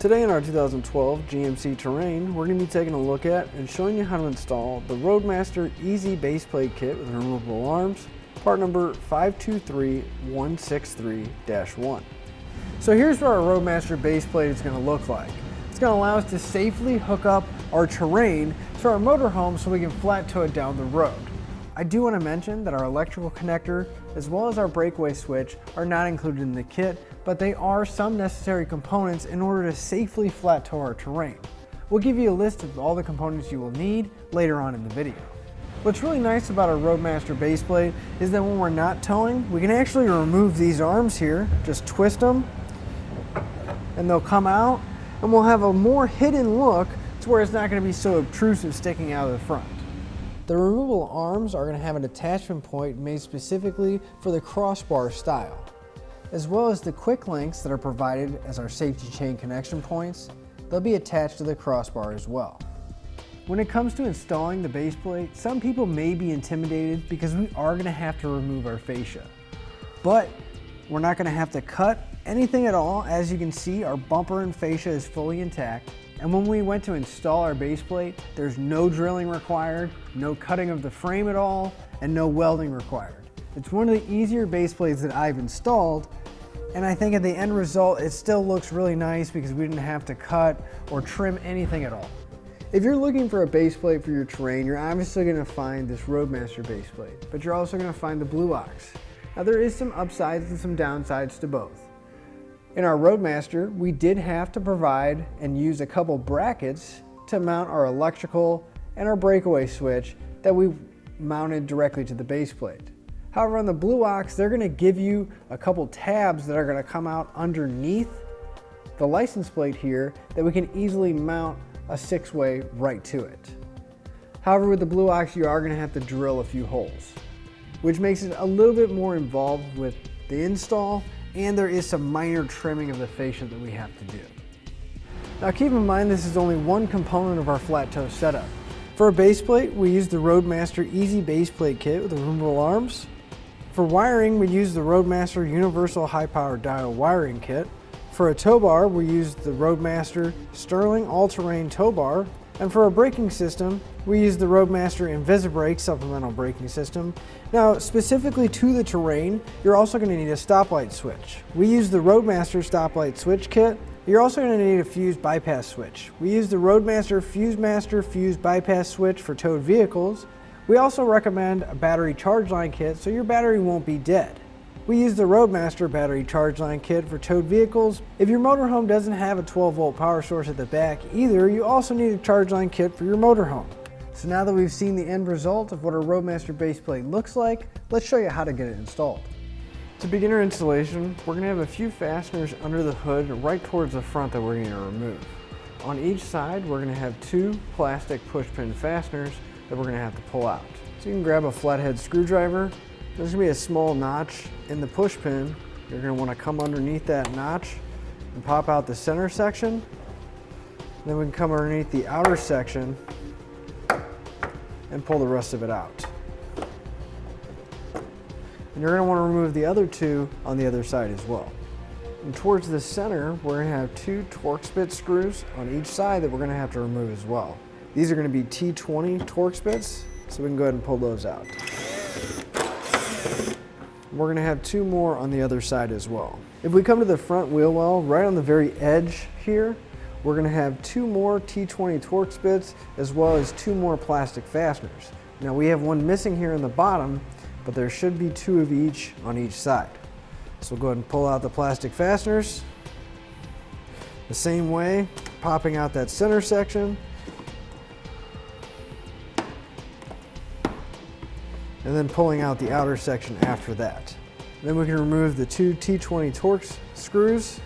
Today in our 2012 GMC Terrain, we're going to be taking a look at and showing you how to install the Roadmaster Easy Base Plate Kit with removable arms, part number 523163-1. So here's what our Roadmaster Base Plate is going to look like. It's going to allow us to safely hook up our terrain to our motorhome so we can flat tow it down the road. I do want to mention that our electrical connector as well as our breakaway switch are not included in the kit, but they are some necessary components in order to safely flat tow our terrain. We'll give you a list of all the components you will need later on in the video. What's really nice about our Roadmaster base plate is that when we're not towing, we can actually remove these arms here, just twist them, and they'll come out, and we'll have a more hidden look to where it's not going to be so obtrusive sticking out of the front. The removable arms are going to have an attachment point made specifically for the crossbar style, as well as the quick links that are provided as our safety chain connection points. They'll be attached to the crossbar as well. When it comes to installing the base plate, some people may be intimidated because we are going to have to remove our fascia. But we're not going to have to cut anything at all. As you can see, our bumper and fascia is fully intact. And when we went to install our base plate, there's no drilling required, no cutting of the frame at all, and no welding required. It's one of the easier base plates that I've installed, and I think at the end result, it still looks really nice because we didn't have to cut or trim anything at all. If you're looking for a base plate for your terrain, you're obviously going to find this Roadmaster base plate, but you're also going to find the Blue Ox. Now there is some upsides and some downsides to both. In our Roadmaster, we did have to provide and use a couple brackets to mount our electrical and our breakaway switch that we mounted directly to the base plate. However, on the Blue Ox, they're going to give you a couple tabs that are going to come out underneath the license plate here that we can easily mount a 6-way right to it. However, with the Blue Ox, you are going to have to drill a few holes, which makes it a little bit more involved with the install, and there is some minor trimming of the fascia that we have to do. Now keep in mind this is only one component of our flat tow setup. For a base plate, we use the Roadmaster Easy Base Plate Kit with removable arms. For wiring, we use the Roadmaster Universal High Power Dial Wiring Kit. For a tow bar, we use the Roadmaster Sterling All-Terrain Tow Bar. And for a braking system, we use the Roadmaster InvisiBrake Supplemental Braking System. Now, specifically to the terrain, you're also going to need a stoplight switch. We use the Roadmaster Stoplight Switch Kit. You're also going to need a fuse bypass switch. We use the Roadmaster FuseMaster Fuse Bypass Switch for towed vehicles. We also recommend a battery charge line kit so your battery won't be dead. We use the Roadmaster Battery Charge Line Kit for towed vehicles. If your motorhome doesn't have a 12-volt power source at the back either, you also need a charge line kit for your motorhome. So now that we've seen the end result of what our Roadmaster base plate looks like, let's show you how to get it installed. To begin our installation, we're going to have a few fasteners under the hood right towards the front that we're going to remove. On each side, we're going to have two plastic push-pin fasteners that we're going to have to pull out. So you can grab a flathead screwdriver. There's going to be a small notch in the push pin. You're going to want to come underneath that notch and pop out the center section. Then we can come underneath the outer section and pull the rest of it out. And you're going to want to remove the other two on the other side as well. And towards the center, we're going to have two Torx bit screws on each side that we're going to have to remove as well. These are going to be T20 Torx bits, so we can go ahead and pull those out. We're going to have two more on the other side as well. If we come to the front wheel well, right on the very edge here, we're going to have two more T20 Torx bits as well as two more plastic fasteners. Now we have one missing here in the bottom, but there should be two of each on each side. So we'll go ahead and pull out the plastic fasteners. The same way, popping out that center section. And then pulling out the outer section after that. Then we can remove the two T20 Torx screws.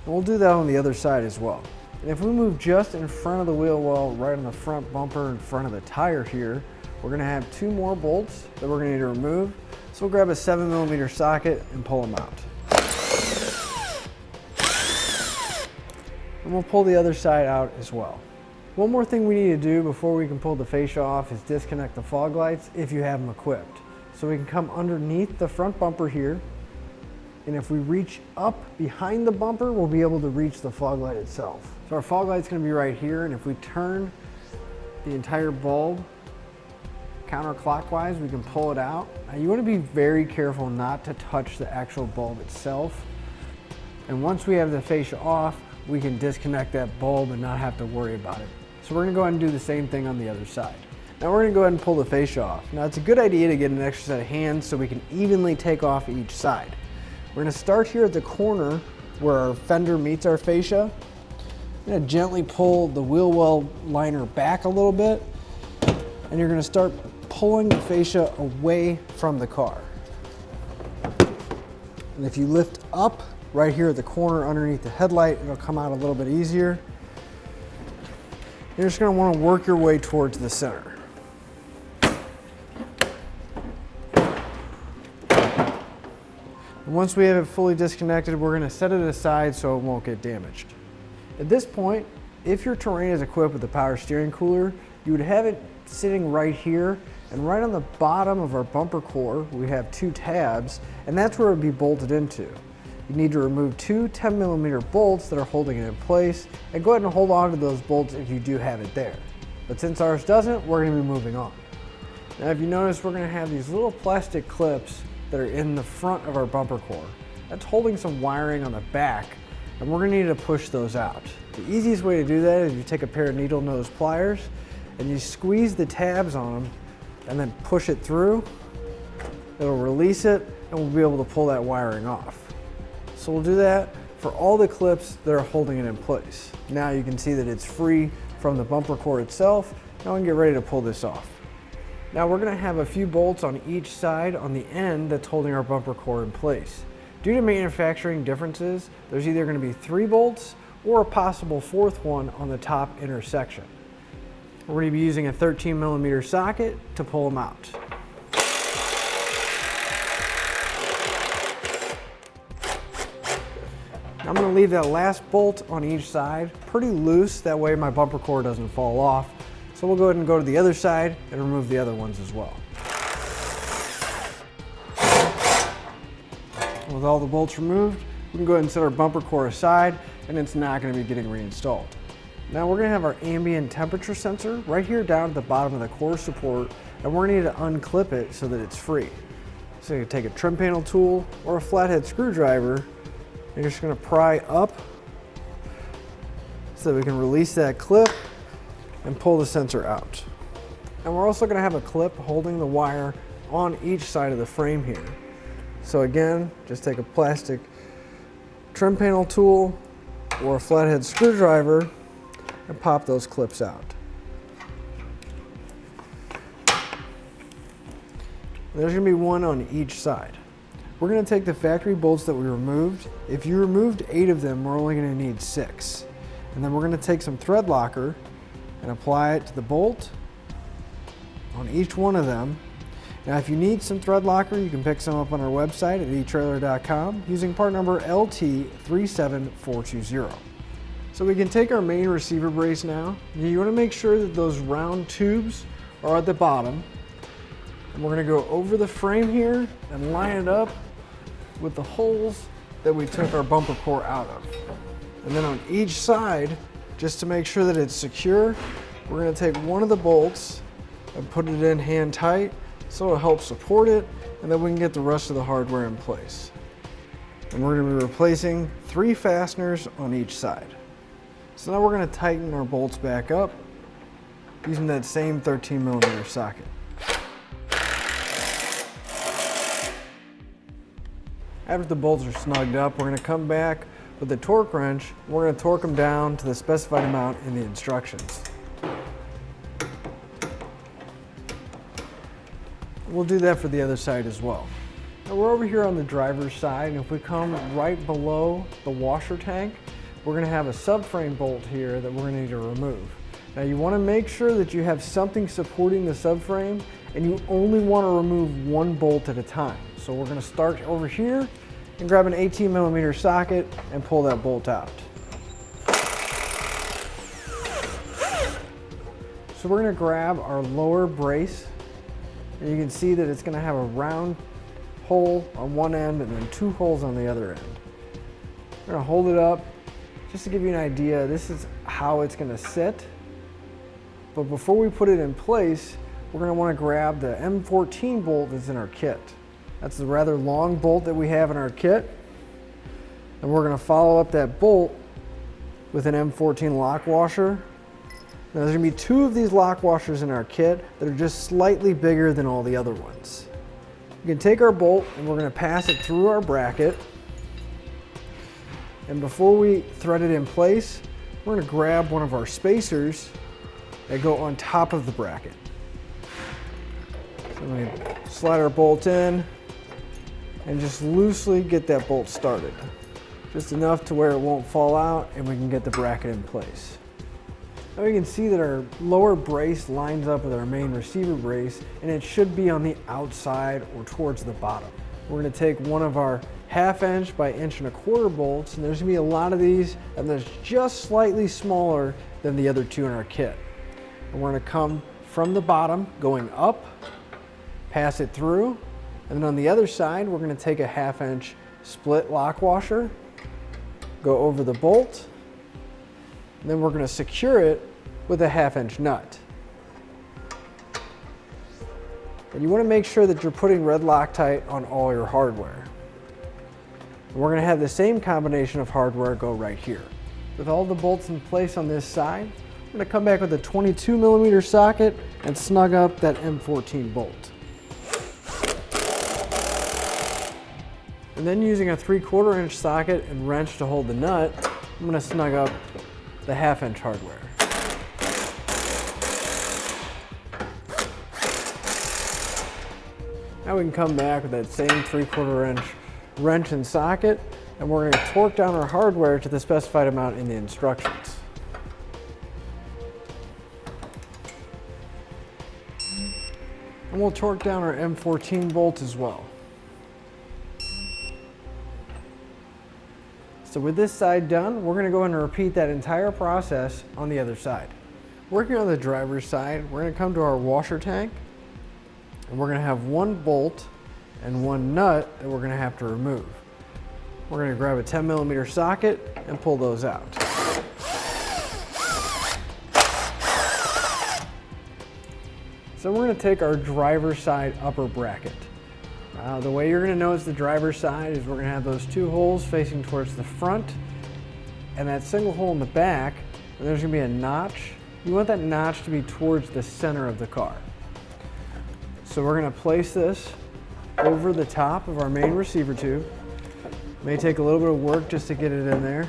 And we'll do that on the other side as well. And if we move just in front of the wheel well, right on the front bumper in front of the tire here, we're going to have two more bolts that we're going to need to remove. So we'll grab a 7mm socket and pull them out. And we'll pull the other side out as well. One more thing we need to do before we can pull the fascia off is disconnect the fog lights if you have them equipped. So we can come underneath the front bumper here, and if we reach up behind the bumper, we'll be able to reach the fog light itself. So our fog light's gonna be right here, and if we turn the entire bulb counterclockwise, we can pull it out. Now you wanna be very careful not to touch the actual bulb itself. And once we have the fascia off, we can disconnect that bulb and not have to worry about it. So we're gonna go ahead and do the same thing on the other side. Now we're gonna go ahead and pull the fascia off. Now it's a good idea to get an extra set of hands so we can evenly take off each side. We're gonna start here at the corner where our fender meets our fascia. I'm gonna gently pull the wheel well liner back a little bit, and you're gonna start pulling the fascia away from the car. And if you lift up right here at the corner underneath the headlight, it'll come out a little bit easier. You're just gonna wanna work your way towards the center. And once we have it fully disconnected, we're gonna set it aside so it won't get damaged. At this point, if your Terrain is equipped with a power steering cooler, you would have it sitting right here, and right on the bottom of our bumper core, we have 2 tabs, and that's where it would be bolted into. You need to remove 2 10mm bolts that are holding it in place, and go ahead and hold on to those bolts if you do have it there. But since ours doesn't, we're gonna be moving on. Now if you notice, we're gonna have these little plastic clips that are in the front of our bumper core. That's holding some wiring on the back, and we're gonna need to push those out. The easiest way to do that is you take a pair of needle nose pliers and you squeeze the tabs on them and then push it through. It'll release it and we'll be able to pull that wiring off. So we'll do that for all the clips that are holding it in place. Now you can see that it's free from the bumper core itself. Now we can get ready to pull this off. Now we're gonna have a few bolts on each side on the end that's holding our bumper core in place. Due to manufacturing differences, there's either gonna be 3 bolts or a possible 4th one on the top intersection. We're gonna be using a 13mm socket to pull them out. I'm gonna leave that last bolt on each side pretty loose, that way my bumper core doesn't fall off. So we'll go ahead and go to the other side and remove the other ones as well. With all the bolts removed, we can go ahead and set our bumper core aside, and it's not gonna be getting reinstalled. Now we're gonna have our ambient temperature sensor right here down at the bottom of the core support, and we're gonna need to unclip it so that it's free. So you take a trim panel tool or a flathead screwdriver, and you're just gonna pry up so that we can release that clip and pull the sensor out. And we're also gonna have a clip holding the wire on each side of the frame here. So again, just take a plastic trim panel tool or a flathead screwdriver and pop those clips out. There's gonna be one on each side. We're gonna take the factory bolts that we removed. If you removed 8 of them, we're only gonna need 6. And then we're gonna take some thread locker and apply it to the bolt on each one of them. Now if you need some thread locker, you can pick some up on our website at etrailer.com using part number LT37420. So we can take our main receiver brace now. You want to make sure that those round tubes are at the bottom. And we're going to go over the frame here and line it up with the holes that we took our bumper core out of. And then on each side, just to make sure that it's secure, we're going to take one of the bolts and put it in hand tight so it'll help support it, and then we can get the rest of the hardware in place. And we're going to be replacing 3 fasteners on each side. So now we're going to tighten our bolts back up using that same 13mm socket. After the bolts are snugged up, we're going to come back with the torque wrench. We're going to torque them down to the specified amount in the instructions. We'll do that for the other side as well. Now we're over here on the driver's side, and if we come right below the washer tank, we're going to have a subframe bolt here that we're going to need to remove. Now you want to make sure that you have something supporting the subframe, and you only want to remove 1 bolt at a time. So we're going to start over here and grab an 18mm socket and pull that bolt out. So we're going to grab our lower brace, and you can see that it's going to have a round hole on one end and then 2 holes on the other end. We're gonna hold it up. Just to give you an idea, this is how it's gonna sit. But before we put it in place, we're gonna wanna grab the M14 bolt that's in our kit. That's the rather long bolt that we have in our kit. And we're gonna follow up that bolt with an M14 lock washer. Now there's gonna be 2 of these lock washers in our kit that are just slightly bigger than all the other ones. We can take our bolt and we're gonna pass it through our bracket. And before we thread it in place, we're gonna grab one of our spacers that go on top of the bracket. So we slide our bolt in and just loosely get that bolt started. Just enough to where it won't fall out and we can get the bracket in place. Now we can see that our lower brace lines up with our main receiver brace and it should be on the outside or towards the bottom. We're gonna take one of our 1/2 inch by 1¼ inch bolts, and there's gonna be a lot of these, and there's just slightly smaller than the other 2 in our kit. And we're gonna come from the bottom, going up, pass it through, and then on the other side, we're gonna take a 1/2 inch split lock washer, go over the bolt, and then we're gonna secure it with a 1/2 inch nut. And you wanna make sure that you're putting red Loctite on all your hardware. And we're gonna have the same combination of hardware go right here. With all the bolts in place on this side, I'm gonna come back with a 22mm socket and snug up that M14 bolt. And then using a 3/4 inch socket and wrench to hold the nut, I'm gonna snug up the 1/2 inch hardware. Now we can come back with that same 3/4 inch wrench and socket, and we're gonna torque down our hardware to the specified amount in the instructions. And we'll torque down our M14 bolt as well. So with this side done, we're gonna go ahead and repeat that entire process on the other side. Working on the driver's side, we're gonna come to our washer tank, and we're gonna have 1 bolt and 1 nut that we're gonna have to remove. We're gonna grab a 10mm socket and pull those out. So we're gonna take our driver's side upper bracket. The way you're gonna know it's the driver's side is we're gonna have those 2 holes facing towards the front and that single hole in the back, and there's gonna be a notch. You want that notch to be towards the center of the car. So we're gonna place this over the top of our main receiver tube. May take a little bit of work just to get it in there.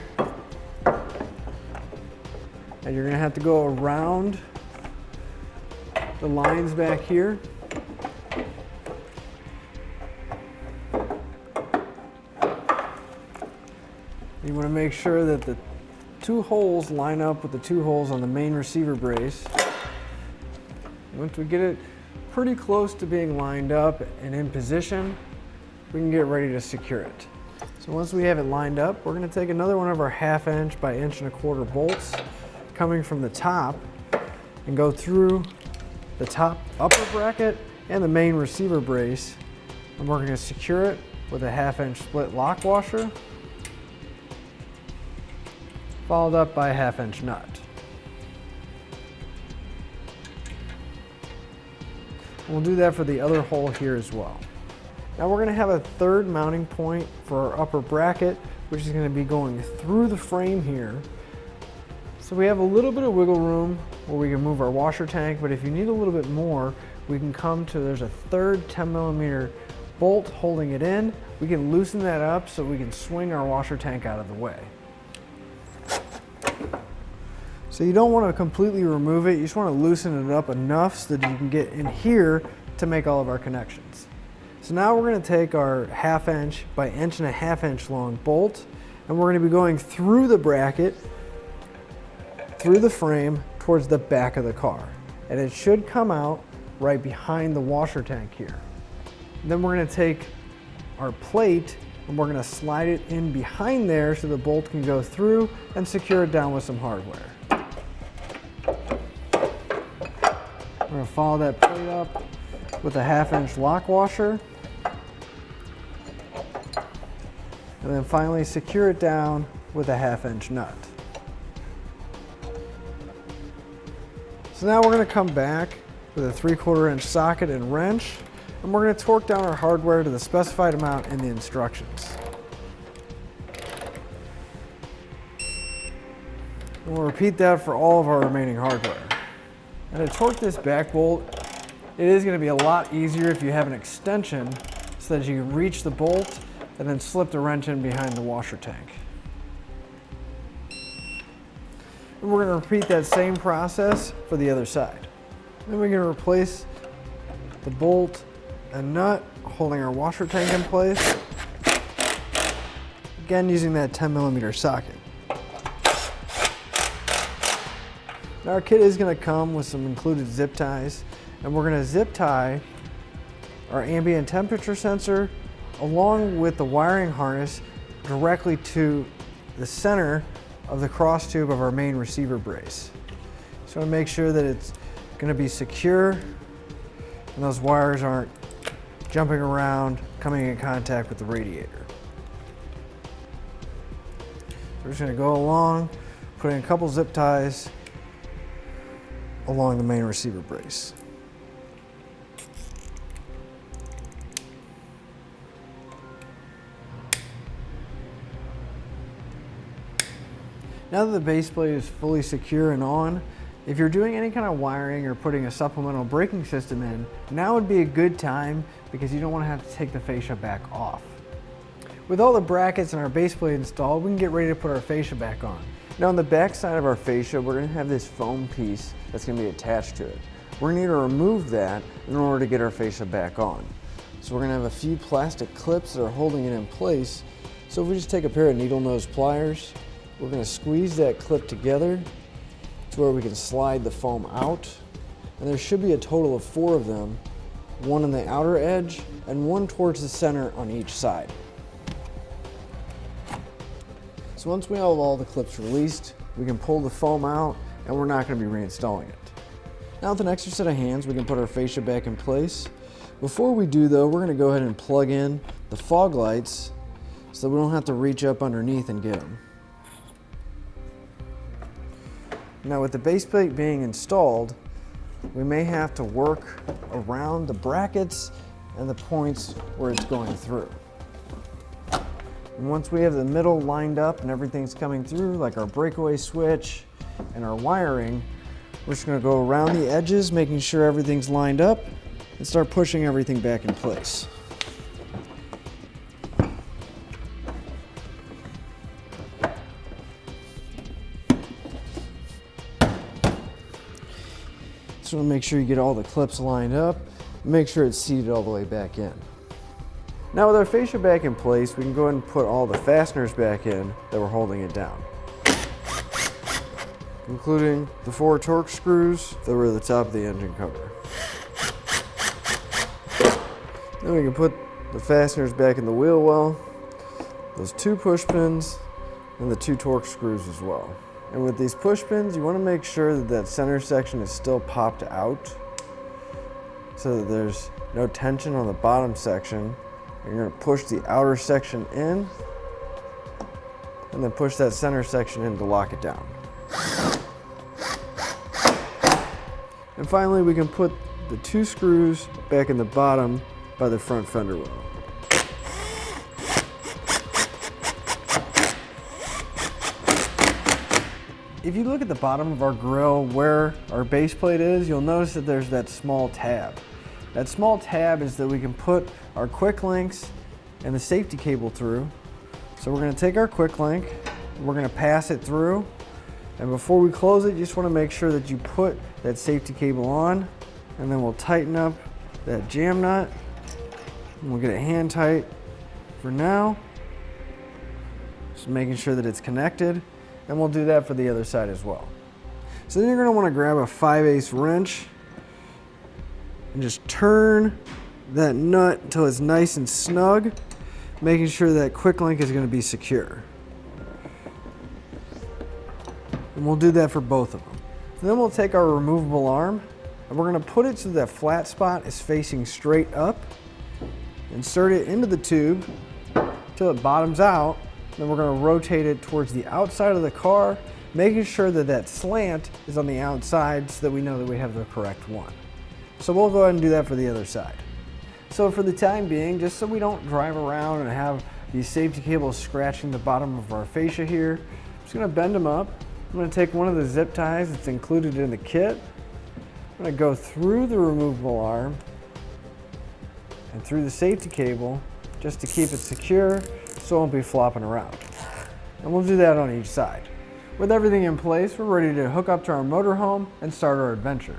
And you're gonna have to go around the lines back here. You wanna make sure that the 2 holes line up with the 2 holes on the main receiver brace. Once we get it pretty close to being lined up and in position, we can get ready to secure it. So once we have it lined up, we're gonna take another one of our 1/2 inch by 1¼ inch bolts coming from the top and go through the top upper bracket and the main receiver brace. And we're gonna secure it with a 1/2 inch split lock washer, followed up by a 1/2 inch nut. We'll do that for the other hole here as well. Now we're gonna have a 3rd mounting point for our upper bracket, which is gonna be going through the frame here. So we have a little bit of wiggle room where we can move our washer tank, but if you need a little bit more, we can come to, there's a 3rd 10mm bolt holding it in. We can loosen that up so we can swing our washer tank out of the way. So you don't want to completely remove it, you just want to loosen it up enough so that you can get in here to make all of our connections. So now we're going to take our 1/2 inch by 1.5 inch long bolt, and we're going to be going through the bracket, through the frame, towards the back of the car. And it should come out right behind the washer tank here. And then we're going to take our plate and we're going to slide it in behind there so the bolt can go through and secure it down with some hardware. We're going to follow that plate up with a 1/2 inch lock washer. and then finally secure it down with a 1/2" nut. So now we're going to come back with a 3/4 inch socket and wrench, and we're going to torque down our hardware to the specified amount in the instructions. And we'll repeat that for all of our remaining hardware. And to torque this back bolt, it is going to be a lot easier if you have an extension so that you can reach the bolt and then slip the wrench in behind the washer tank. And we're going to repeat that same process for the other side. Then we're going to replace the bolt and nut holding our washer tank in place. Again, using that 10mm socket. Now our kit is going to come with some included zip ties, and we're going to zip tie our ambient temperature sensor along with the wiring harness directly to the center of the cross tube of our main receiver brace. So to make sure that it's going to be secure and those wires aren't jumping around, coming in contact with the radiator. We're just going to go along, putting a couple zip ties along the main receiver brace. Now that the base plate is fully secure and on, if you're doing any kind of wiring or putting a supplemental braking system in, now would be a good time because you don't want to have to take the fascia back off. With all the brackets and our base plate installed, we can get ready to put our fascia back on. Now on the back side of our fascia, we're going to have this foam piece that's going to be attached to it. We're going to need to remove that in order to get our fascia back on. So we're going to have a few plastic clips that are holding it in place. So if we just take a pair of needle nose pliers, we're going to squeeze that clip together to where we can slide the foam out. And there should be a total of 4 of them, one on the outer edge and one towards the center on each side. So once we have all the clips released, we can pull the foam out and we're not going to be reinstalling it. Now with an extra set of hands, we can put our fascia back in place. Before we do though, we're going to go ahead and plug in the fog lights so that we don't have to reach up underneath and get them. Now with the base plate being installed, we may have to work around the brackets and the points where it's going through. And once we have the middle lined up and everything's coming through, like our breakaway switch and our wiring, we're just going to go around the edges, making sure everything's lined up, and start pushing everything back in place. So make sure you get all the clips lined up, make sure it's seated all the way back in. Now with our fascia back in place, we can go ahead and put all the fasteners back in that were holding it down, including the 4 Torx screws that were at the top of the engine cover. Then we can put the fasteners back in the wheel well, those 2 push pins, and the 2 Torx screws as well. And with these push pins, you want to make sure that that center section is still popped out so that there's no tension on the bottom section. You're going to push the outer section in and then push that center section in to lock it down. And finally, we can put the 2 screws back in the bottom by the front fender well. If you look at the bottom of our grill where our base plate is, you'll notice that there's that small tab. That small tab is that we can put our quick links and the safety cable through. So we're going to take our quick link, we're going to pass it through, and before we close it, you just want to make sure that you put that safety cable on, and then we'll tighten up that jam nut, and we'll get it hand tight for now. Just making sure that it's connected. And we'll do that for the other side as well. So then you're going to want to grab a 5/8 wrench and just turn that nut until it's nice and snug, making sure that quick link is going to be secure. And we'll do that for both of them. So then we'll take our removable arm and we're going to put it so that flat spot is facing straight up, insert it into the tube until it bottoms out, Then we're going to rotate it towards the outside of the car, making sure that that slant is on the outside so that we know that we have the correct one. So we'll go ahead and do that for the other side. So for the time being, just so we don't drive around and have these safety cables scratching the bottom of our fascia here, I'm just going to bend them up. I'm going to take one of the zip ties that's included in the kit. I'm going to go through the removable arm and through the safety cable just to keep it secure so it won't be flopping around. And we'll do that on each side. With everything in place, we're ready to hook up to our motorhome and start our adventure.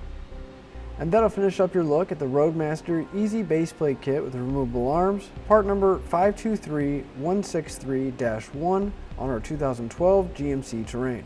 And that'll finish up your look at the Roadmaster Easy Base Plate Kit with removable arms, part number 523163-1 on our 2012 GMC Terrain.